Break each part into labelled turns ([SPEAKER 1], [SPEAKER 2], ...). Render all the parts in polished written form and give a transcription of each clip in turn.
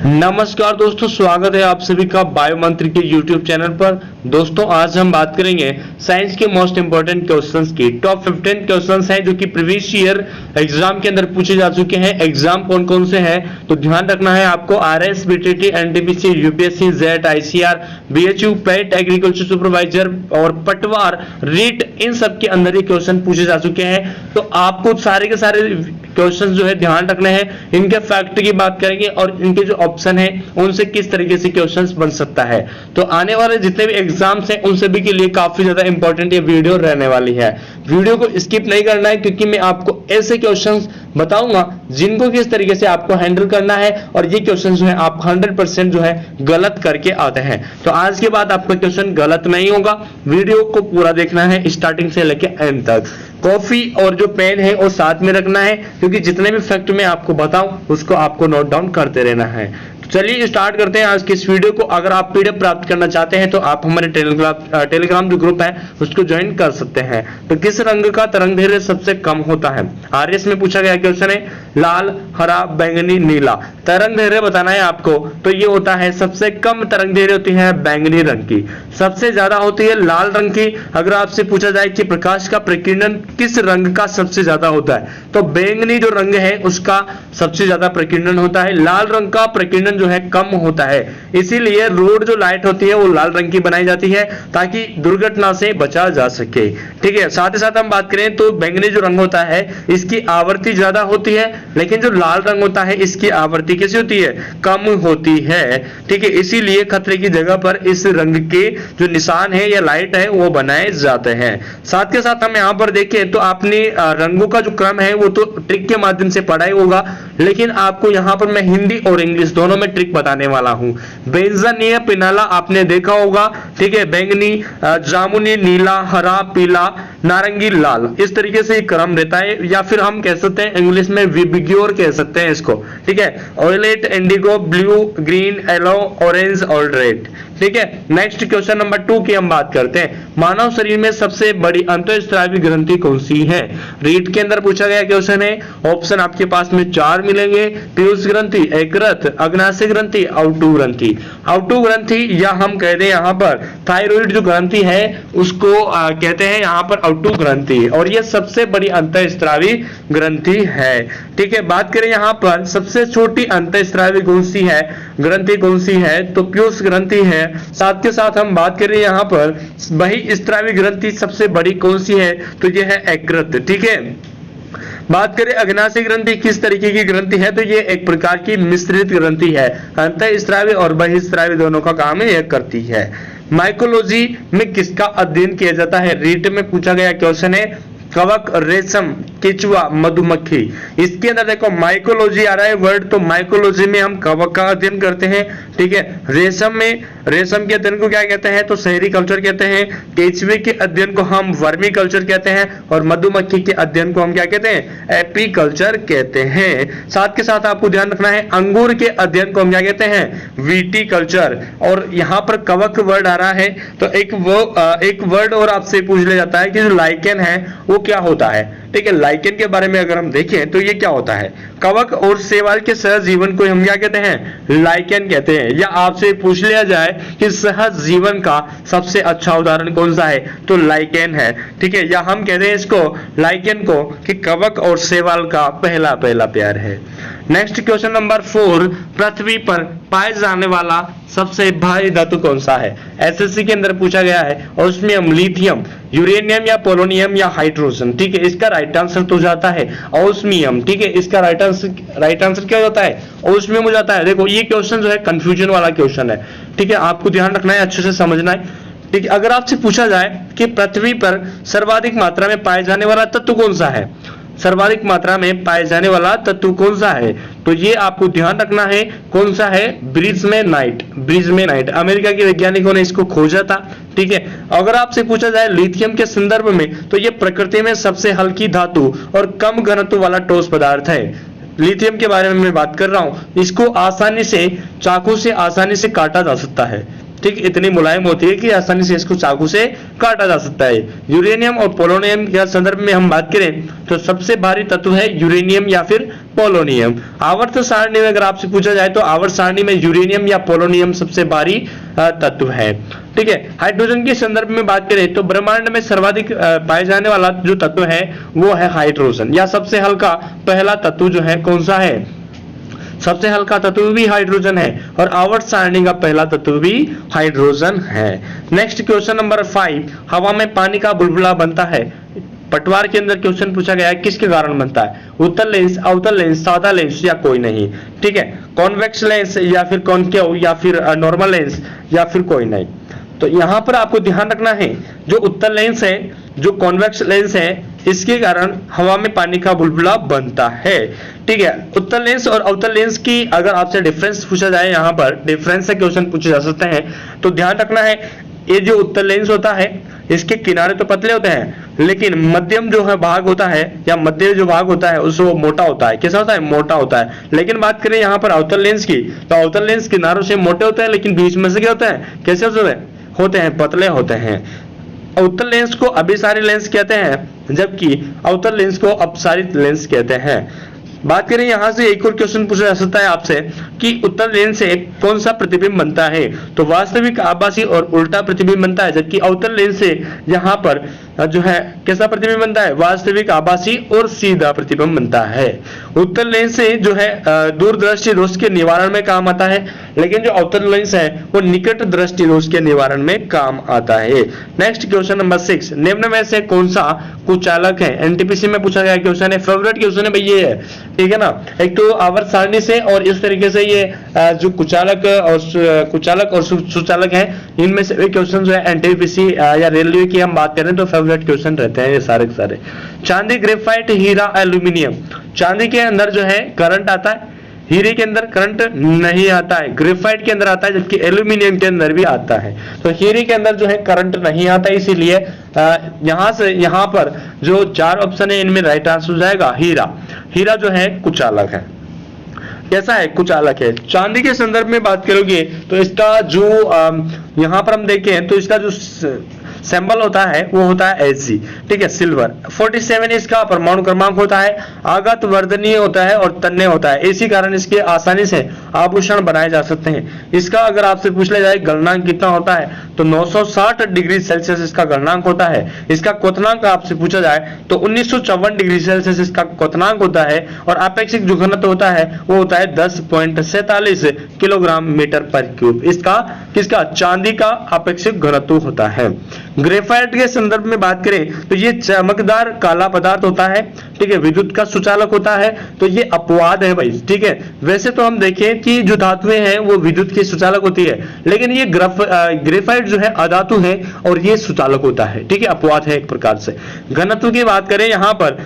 [SPEAKER 1] नमस्कार दोस्तों, स्वागत है आप सभी का बायो मंत्री के YouTube चैनल पर। दोस्तों आज हम बात करेंगे साइंस के मोस्ट इंपोर्टेंट क्वेश्चंस की। टॉप 15 क्वेश्चंस हैं जो कि प्रीवियस ईयर एग्जाम के अंदर पूछे जा चुके हैं। एग्जाम कौन कौन से हैं तो ध्यान रखना है आपको। RS, BTT, NTPC, UPSC, jet, ICR, BHU, पेट, एग्रीकल्चर सुपरवाइजर और पटवार, रीट, इन सब के अंदर ये क्वेश्चन पूछे जा चुके हैं। तो आपको सारे के सारे क्वेश्चन जो है ध्यान रखने हैं। इनके फैक्ट की बात करेंगे और इनके जो ऑप्शन है उनसे किस तरीके से क्वेश्चंस बन सकता है। तो आने वाले जितने भी एग्जाम्स हैं उन सभी के लिए काफी ज्यादा इंपॉर्टेंट ये वीडियो रहने वाली है। वीडियो को स्किप नहीं करना है क्योंकि मैं आपको ऐसे क्वेश्चंस बताऊंगा जिनको किस तरीके से आपको हैंडल करना है और ये क्वेश्चन जो है आप 100% जो है गलत करके आते हैं। तो आज के बाद आपका क्वेश्चन गलत नहीं होगा। वीडियो को पूरा देखना है स्टार्टिंग से लेकर एंड तक। कॉफी और जो पेन है वो साथ में रखना है क्योंकि जितने भी फैक्ट मैं आपको बताऊं उसको आपको नोट डाउन करते रहना है। चलिए स्टार्ट करते हैं आज की इस वीडियो को। अगर आप PDF प्राप्त करना चाहते हैं तो आप हमारे टेलीग्राम जो ग्रुप है उसको ज्वाइन कर सकते हैं। तो किस रंग का तरंगदैर्घ्य सबसे कम होता है? RS में पूछा गया क्वेश्चन है। लाल, हरा, बैंगनी, नीला तरंगदैर्घ्य बताना है आपको। तो ये होता है सबसे कम तरंगदैर्घ्य होती है बैंगनी रंग की, सबसे ज्यादा होती है लाल रंग की। अगर आपसे पूछा जाए कि प्रकाश का प्रकीर्णन किस रंग का सबसे ज्यादा होता है तो बैंगनी जो रंग है उसका सबसे ज्यादा प्रकीर्णन होता है। लाल रंग का प्रकीर्णन जो है कम होता है, इसीलिए रोड जो लाइट होती है वो लाल रंग की बनाई जाती है ताकि दुर्घटना से बचा जा सके। ठीक है, साथ ही साथ हम बात करें तो बैंगनी जो रंग होता है इसकी आवृत्ति ज्यादा होती है, लेकिन जो लाल रंग होता है इसकी आवृत्ति कैसी होती है? कम होती है। ठीक है, इसीलिए खतरे की जगह पर इस रंग के जो निशान है या लाइट है वो बनाए जाते हैं। साथ के साथ हम यहाँ पर देखें तो आपने रंगों का जो क्रम है वो तो ट्रिक के माध्यम से पढ़ा ही होगा, लेकिन आपको यहाँ पर मैं हिंदी और इंग्लिश दोनों में ट्रिक बताने वाला हूं। बेंजनीय पिनाला आपने देखा होगा। ठीक है, बैंगनी, जामुनी, नीला, हरा, पीला, नारंगी, लाल, इस तरीके से क्रम रहता है। या फिर हम कह सकते हैं इंग्लिश में विबिग्योर कह सकते हैं इसको। ठीक है, violet, indigo, blue, green, yellow, orange और रेड। ठीक है, नेक्स्ट क्वेश्चन नंबर 2 की हम बात करते हैं। मानव शरीर में सबसे बड़ी अंतःस्रावी ग्रंथि कौन सी है? रीट के अंदर पूछा गया क्वेश्चन है। ऑप्शन आपके पास में 4 मिलेंगे। पीयूष ग्रंथि, एकरथ, अग्नाशय ग्रंथि, आउटू ग्रंथि। आउटू ग्रंथि या हम कहते हैं यहाँ पर थायराइड जो ग्रंथि है उसको कहते हैं यहाँ पर आउटू ग्रंथि, और यह सबसे बड़ी अंतःस्रावी ग्रंथि है। ठीक है, बात करें यहाँ पर सबसे छोटी अंतःस्रावी कौन सी है, ग्रंथि कौन सी है तो पीयूष ग्रंथि है। साथ के साथ हम बात करें यहाँ पर बहिस्रावी ग्रंथि सबसे बड़ी कौन सी है तो यह है एकरथ। ठीक है, बात करें अग्नाशय ग्रंथि किस तरीके की ग्रंथि है तो ये एक प्रकार की मिश्रित ग्रंथि है। अंतःस्रावी और बहिस्रावी दोनों का काम ये करती है। माइकोलॉजी में किसका अध्ययन किया जाता है? रीट में पूछा गया क्वेश्चन है। कवक, रेशम, केचुआ, मधुमक्खी। इसके अंदर देखो माइकोलॉजी आ रहा है वर्ड, तो माइकोलॉजी में हम कवक का अध्ययन करते हैं। ठीक है, रेशम के अध्ययन को क्या कहते हैं तो शहरी कल्चर कहते हैं। केचुए के अध्ययन को हम वर्मी कल्चर कहते हैं और मधुमक्खी के अध्ययन को हम क्या कहते हैं? एपी कल्चर कहते हैं। साथ के साथ आपको ध्यान रखना है अंगूर के अध्ययन को हम क्या कहते हैं? VT culture. और यहाँ पर कवक वर्ड आ रहा है तो एक वर्ड और आपसे पूछ लिया जाता है कि जो लाइकेन है वो क्या होता है। ठीक है, लाइकेन के बारे में अगर हम देखें तो ये क्या होता है? कवक और शैवाल के सहज जीवन को हम क्या कहते हैं? लाइकेन कहते हैं। या आपसे पूछ लिया जाए कि सहज जीवन का सबसे अच्छा उदाहरण कौन सा है तो लाइकेन है। ठीक है, या हम कहते हैं इसको लाइकेन को कि कवक और शैवाल का पहला पहला प्यार है। नेक्स्ट क्वेश्चन नंबर 4, पृथ्वी पर पाए जाने वाला सबसे भारी धातु कौन सा है? SSC के अंदर पूछा गया है। ऑस्मियम, लिथियम, यूरेनियम या पोलोनियम या हाइड्रोजन। ठीक है, इसका राइट आंसर तो जाता है ऑस्मियम। ठीक है, इसका राइट आंसर क्या होता है? ऑस्मियम हो जाता है। देखो ये क्वेश्चन जो है कंफ्यूजन वाला क्वेश्चन है। ठीक है, आपको ध्यान रखना है, अच्छे से समझना है। ठीक है, अगर आपसे पूछा जाए कि पृथ्वी पर सर्वाधिक मात्रा में पाए जाने वाला तत्व कौन सा है, सर्वाधिक मात्रा में पाए जाने वाला तत्व कौन सा है तो ये आपको ध्यान रखना है कौन सा है? ब्रिजमेनाइट। अमेरिका के वैज्ञानिकों ने इसको खोजा था। ठीक है, अगर आपसे पूछा जाए लिथियम के संदर्भ में तो ये प्रकृति में सबसे हल्की धातु और कम घनत्व वाला ठोस पदार्थ है। लिथियम के बारे में मैं बात कर रहा हूं। इसको आसानी से चाकू से आसानी से काटा जा सकता है। ठीक, इतनी मुलायम होती है कि आसानी से इसको चाकू से काटा जा सकता है। यूरेनियम और पोलोनियम के संदर्भ में हम बात करें तो सबसे भारी तत्व है यूरेनियम या फिर पोलोनियम। आवर्त सारणी में अगर आपसे पूछा जाए तो आवर्त सारणी में यूरेनियम या पोलोनियम सबसे भारी तत्व है। ठीक है, हाइड्रोजन के संदर्भ में बात करें तो ब्रह्मांड में सर्वाधिक पाए जाने वाला जो तत्व है वो है हाइड्रोजन, या सबसे हल्का पहला तत्व जो है कौन सा है, सबसे हल्का तत्व भी हाइड्रोजन है और आवर्त सारणी का पहला तत्व भी हाइड्रोजन है। नेक्स्ट क्वेश्चन नंबर 5, हवा में पानी का बुलबुला बनता है। पटवार के अंदर क्वेश्चन पूछा गया है किसके कारण बनता है, उत्तल लेंस, अवतल लेंस, सादा लेंस या कोई नहीं। ठीक है, कॉन्वेक्स लेंस या फिर कॉनकेव या फिर नॉर्मल लेंस या फिर कोई नहीं। तो यहां पर आपको ध्यान रखना है जो उत्तल लेंस है, जो कॉन्वेक्स लेंस है, इसके कारण हवा में पानी का बुलबुला बनता है। ठीक है, उत्तल लेंस और अवतल लेंस की अगर आपसे डिफरेंस पूछा जाए, यहां पर डिफरेंस से क्वेश्चन पूछे जा सकते हैं, तो ध्यान रखना है ये जो उत्तल लेंस होता है इसके किनारे तो पतले होते हैं लेकिन मध्यम जो है भाग होता है या मध्य जो भाग होता है उसको मोटा होता है। कैसा होता है, मोटा होता है। लेकिन बात करें यहाँ पर अवतल लेंस की तो अवतल लेंस किनारों से मोटे होते हैं लेकिन बीच में से क्या होते हैं, कैसे होते हैं, पतले होते हैं। उत्तल लेंस को अभिसारी लेंस कहते हैं जबकि अवतल लेंस को अपसारित लेंस कहते हैं। बात करें यहां से एक और क्वेश्चन पूछा जा सकता है आपसे कि उत्तल लेंस से कौन सा प्रतिबिंब बनता है, तो वास्तविक, आभासी और उल्टा प्रतिबिंब बनता है। जबकि अवतल लेंस से यहां पर जो है कैसा प्रतिबिंब बनता है, वास्तविक, आभासी और सीधा प्रतिबिंब बनता है। उत्तल लेंस से जो है दूरदृष्टि दोष के निवारण में काम आता है लेकिन जो अवतल लेंस है वो निकट दृष्टि दोष के निवारण में काम आता है। नेक्स्ट क्वेश्चन नंबर 6, निम्न में से कौन सा कुचालक है। एनटीपीसी में पूछा गया क्वेश्चन है, फेवरेट क्वेश्चन है भाई ये है। ठीक है ना, एक तो आवर्त सारणी से और इस तरीके से ये जो कुचालक और सुचालक है इनमें से एक क्वेश्चन जो है एनटीपीसी या रेलवे की हम बात करें तो फेवरेट क्वेश्चन रहते हैं ये सारे के सारे। चांदी, ग्रेफाइट, हीरा, एल्यूमिनियम। चांदी के अंदर जो है करंट आता है, हीरे के अंदर करंट नहीं आता है, ग्रेफाइट के अंदर आता है जबकि एल्यूमिनियम के अंदर भी आता है। तो हीरे के अंदर जो है करंट नहीं आता, इसीलिए यहां से यहां पर जो 4 ऑप्शन है इनमें राइट आंसर हो जाएगा हीरा। हीरा जो है कुचालक है। कैसा है, कुचालक है। चांदी के संदर्भ में बात करोगे तो इसका जो यहां पर हम देखें तो इसका जो सिंबल होता है वो होता है Hg। ठीक है, सिल्वर। 47 इसका परमाणु क्रमांक होता है, आगत वर्धनीय होता है और तन्य होता है, इसी कारण इसके आसानी से आभूषण बनाए जा सकते हैं। इसका अगर आपसे पूछ लिया जाए गलनांक कितना होता है तो 960 डिग्री सेल्सियस इसका गलनांक होता है। इसका क्वथनांक आपसे पूछा जाए तो 1954 डिग्री सेल्सियस इसका क्वथनांक होता है और आपेक्षिक जो घनत्व होता है वो होता है 10.47 किलोग्राम मीटर पर क्यूब। इसका किसका, चांदी का आपेक्षिक घनत्व होता है। ग्रेफाइट के संदर्भ में बात करें तो ये चमकदार काला पदार्थ होता है। ठीक है, विद्युत का सुचालक होता है, तो ये अपवाद है भाई। ठीक है, वैसे तो हम देखें कि जो धातुएं हैं वो विद्युत की सुचालक होती है लेकिन ये ग्रेफाइट जो है अधातु है और ये सुचालक होता है। ठीक है, अपवाद है एक प्रकार से। घनत्व की बात करें यहाँ पर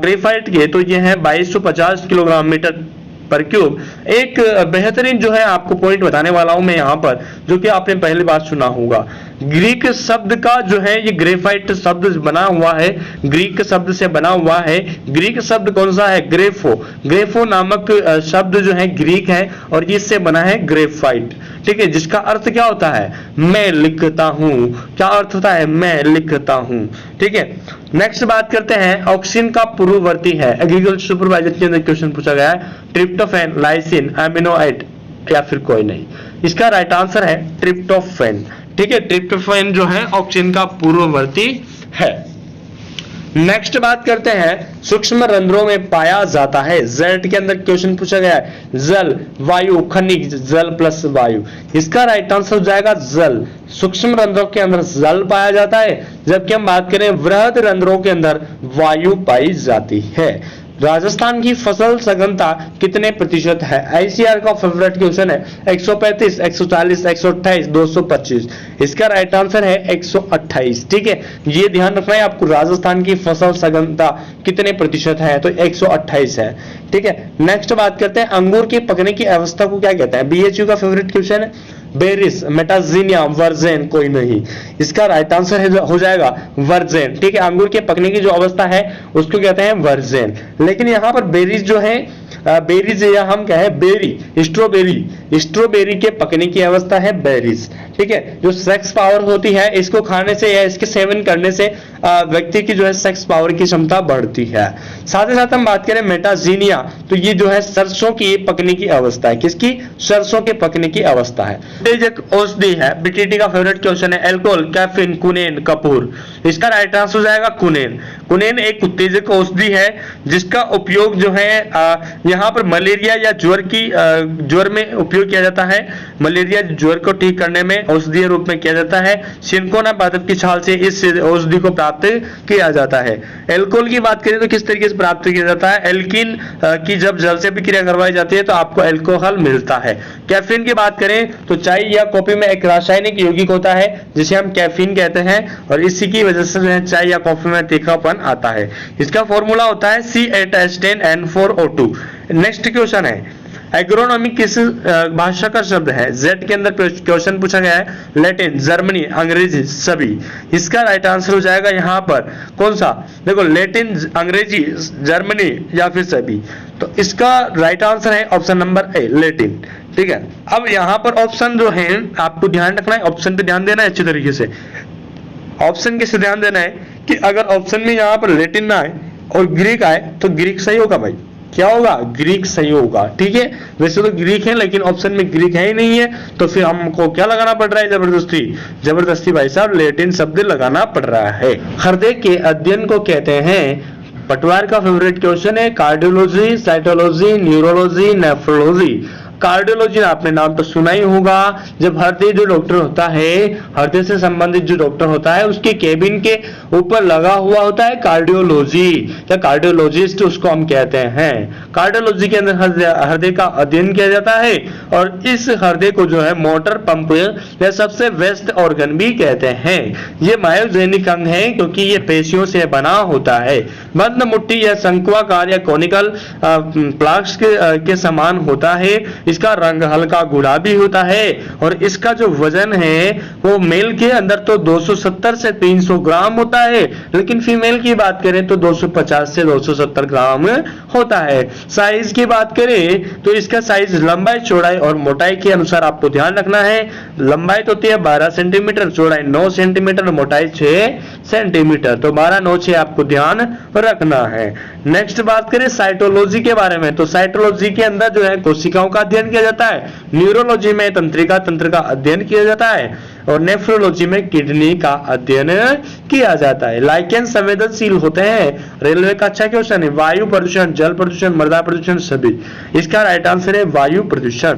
[SPEAKER 1] ग्रेफाइट के तो ये है 2250 किलोग्राम मीटर पर क्यूब। एक बेहतरीन जो है आपको पॉइंट बताने वाला हूं मैं यहाँ पर, जो कि आपने पहली बार सुना होगा। ग्रीक शब्द का जो है ये ग्रेफाइट शब्द बना हुआ है, ग्रीक शब्द से बना हुआ है। ग्रीक शब्द कौन सा है, ग्रेफो। ग्रेफो नामक शब्द जो है ग्रीक है और इससे बना है ग्रेफाइट। ठीक है, जिसका अर्थ क्या होता है, मैं लिखता हूं। क्या अर्थ होता है, मैं लिखता हूं। ठीक है, नेक्स्ट बात करते हैं ऑक्सीजन का पूर्ववर्ती है। एग्रीकल्चर सुपरवाइजर के अंदर क्वेश्चन पूछा गया है, ट्रिप्टोफैन, लाइसिन, एमिनो एसिड या फिर कोई नहीं। इसका राइट आंसर है ट्रिप्टोफैन। ठीक है, ट्रिप्टोफैन जो है ऑक्सीजन का पूर्ववर्ती है। नेक्स्ट बात करते हैं सूक्ष्म रंध्रों में पाया जाता है। जेड के अंदर क्वेश्चन पूछा गया है, जल, वायु, खनिज, जल प्लस वायु। इसका राइट आंसर हो जाएगा जल। सूक्ष्म रंध्रों के अंदर जल पाया जाता है जबकि हम बात करें वृहद रंध्रों के अंदर वायु पाई जाती है। राजस्थान की फसल सघनता कितने प्रतिशत है। आईसीआर का फेवरेट क्वेश्चन है, 135, 140, 128, 225। इसका राइट आंसर है 128। ठीक है, ये ध्यान रखना है आपको, राजस्थान की फसल सघनता कितने प्रतिशत है तो 128 है। ठीक है, नेक्स्ट बात करते हैं अंगूर के पकने की अवस्था को क्या कहते हैं। बीएचयू का फेवरेट क्वेश्चन है, बेरिस, मेटाजीनिया, वर्जेन, कोई नहीं। इसका राइट आंसर हो जाएगा वर्जेन। ठीक है, अंगूर के पकने की जो अवस्था है उसको कहते हैं वर्जेन। लेकिन यहाँ पर बेरीज जो है, बेरीज या हम क्या है बेरी, स्ट्रॉबेरी, स्ट्रॉबेरी के पकने की अवस्था है बेरीज। ठीक है, जो सेक्स पावर होती है इसको खाने से या इसके सेवन करने से व्यक्ति की जो है सेक्स पावर की क्षमता बढ़ती है। साथ ही साथ हम बात करें मेटाजीनिया, तो ये जो है सरसों की पकने की अवस्था है। किसकी? सरसों के पकने की अवस्था है। उत्तेजक औषधि है, बीटीटी का फेवरेट क्वेश्चन है, अल्कोहल, कैफीन, कुनेन, कपूर। इसका राइट आंसर हो जाएगा कुनेन। कुनेन एक उत्तेजक औषधि है जिसका उपयोग जो है यहाँ पर मलेरिया या ज्वर में उपयोग किया जाता है। मलेरिया ज्वर को ठीक करने में औषधीय रूप में किया जाता है। सिनकोना पादप की छाल से इस औषधि को प्राप्त किया जाता है। एल्कोहल की बात करें तो किस तरीके से प्राप्त किया जाता है? एल्कीन की जब जल से भी क्रिया करवाई जाती है तो आपको एल्कोहल मिलता है। कैफीन की बात करें तो चाय या कॉफी में एक रासायनिक यौगिक होता है जिसे हम कैफीन कहते हैं और इसी की वजह से जो है चाय या कॉफी में तीखापन आता है। इसका फॉर्मूला होता है C8H10N4O2। नेक्स्ट क्वेश्चन है, एग्रोनॉमी किस भाषा का शब्द है? जेड के अंदर क्वेश्चन पूछा गया है, लैटिन, जर्मनी, अंग्रेजी, सभी। इसका राइट आंसर हो जाएगा यहाँ पर कौन सा? देखो, लैटिन, अंग्रेजी, जर्मनी या फिर सभी। तो इसका राइट आंसर है ऑप्शन नंबर ए, लैटिन। ठीक है, अब यहाँ पर ऑप्शन जो है आपको ध्यान रखना है, ऑप्शन पे ध्यान देना है अच्छी तरीके से। ऑप्शन कैसे ध्यान देना है कि अगर ऑप्शन में यहाँ पर लैटिन ना आए और ग्रीक आए तो ग्रीक सही होगा भाई। क्या होगा? ग्रीक सही होगा। ठीक है, वैसे तो ग्रीक है लेकिन ऑप्शन में ग्रीक है ही नहीं है, तो फिर हमको क्या लगाना पड़ रहा है? जबरदस्ती भाई साहब लैटिन शब्द लगाना पड़ रहा है। हृदय के अध्ययन को कहते हैं, पटवार का फेवरेट क्वेश्चन है, cardiology, cytology, neurology, nephrology. Cardiology आपने नाम तो सुना ही होगा। जब हृदय जो डॉक्टर होता है, हृदय से संबंधित जो डॉक्टर होता है उसके केबिन के ऊपर लगा हुआ होता है कार्डियोलॉजी या कार्डियोलॉजिस्ट उसको हम कहते हैं। कार्डियोलॉजी के अंदर हृदय का अध्ययन किया जाता है और इस हृदय को जो है मोटर पंप या सबसे व्यस्त ऑर्गन भी कहते हैं। ये मायोजेनिक अंग है क्योंकि ये पेशियों से बना होता है। बंद मुट्ठी या शंक्वाकार या कोनिकल प्लाक्स के समान होता है। इसका रंग हल्का गुलाबी होता है और इसका जो वजन है वो मेल के अंदर तो 270 से 300 ग्राम होता है, लेकिन फीमेल की बात करें तो 250 से 270 ग्राम होता है। साइज की बात करें तो इसका साइज लंबाई, चौड़ाई और मोटाई के अनुसार आपको ध्यान रखना है। लंबाई तो होती है 12 सेंटीमीटर, चौड़ाई 9 सेंटीमीटर, मोटाई 6 सेंटीमीटर। तो 12, 9, 6 आपको ध्यान रखना है। नेक्स्ट बात करें साइटोलॉजी के बारे में, तो साइटोलॉजी के अंदर जो है कोशिकाओं का अध्ययन किया जाता है। न्यूरोलॉजी में तंत्र का अध्ययन किया जाता है और नेफ्रोलॉजी में किडनी का अध्ययन किया जाता है। लाइकेन संवेदनशील होते हैं, रेलवे का अच्छा क्वेश्चन है। वायु प्रदूषण, जल प्रदूषण, मृदा प्रदूषण, सभी। इसका राइट आंसर है वायु प्रदूषण।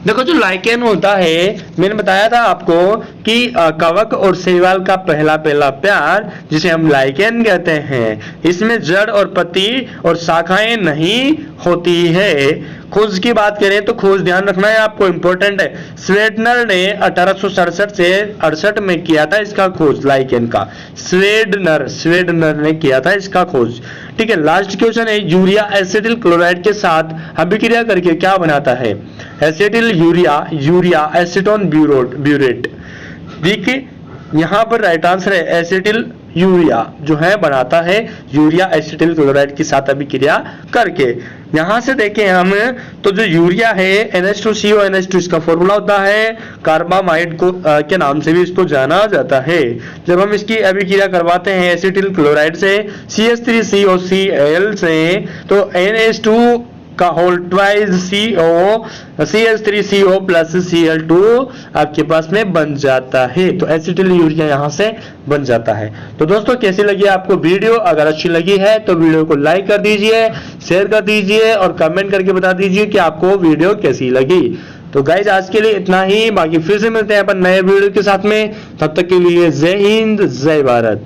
[SPEAKER 1] देखो, जो लाइकेन होता है, मैंने बताया था आपको कि कवक और शैवाल का पहला प्यार जिसे हम लाइकेन कहते हैं, इसमें जड़ और पत्ती और शाखाएं नहीं होती है। खोज की बात करें तो खोज ध्यान रखना है आपको, इंपॉर्टेंट है। स्वेडनर ने 1867 से 68 में किया था इसका खोज, लाइकेन का। स्वेडनर ने किया था इसका खोज। ठीक है, लास्ट क्वेश्चन है, यूरिया एसिटिल क्लोराइड के साथ अभिक्रिया करके क्या बनाता है? Acetyl urea acetone burette. देखिए, यहाँ पर राइट आंसर है एसिटिल यूरिया जो है बनाता है यूरिया एसिटिल क्लोराइड के साथ अभिक्रिया करके। यहां से देखें हम तो जो यूरिया है NH2CO NH2 इसका फॉर्मूला होता है, कार्बामाइड को के नाम से भी इसको जाना जाता है। जब हम इसकी अभिक्रिया करवाते हैं एसिटिल क्लोराइड से CH3COCl से तो NH2 का whole twice CH3CO plus Cl2 आपके पास में बन जाता है। तो एसिटिल यूरिया यहां से बन जाता है। तो दोस्तों, कैसी लगी आपको वीडियो? अगर अच्छी लगी है तो वीडियो को लाइक कर दीजिए, शेयर कर दीजिए और कमेंट करके बता दीजिए कि आपको वीडियो कैसी लगी। तो गाइज, आज के लिए इतना ही। बाकी फिर से मिलते हैं अपन नए वीडियो के साथ में। तब तक के लिए जय हिंद, जय भारत।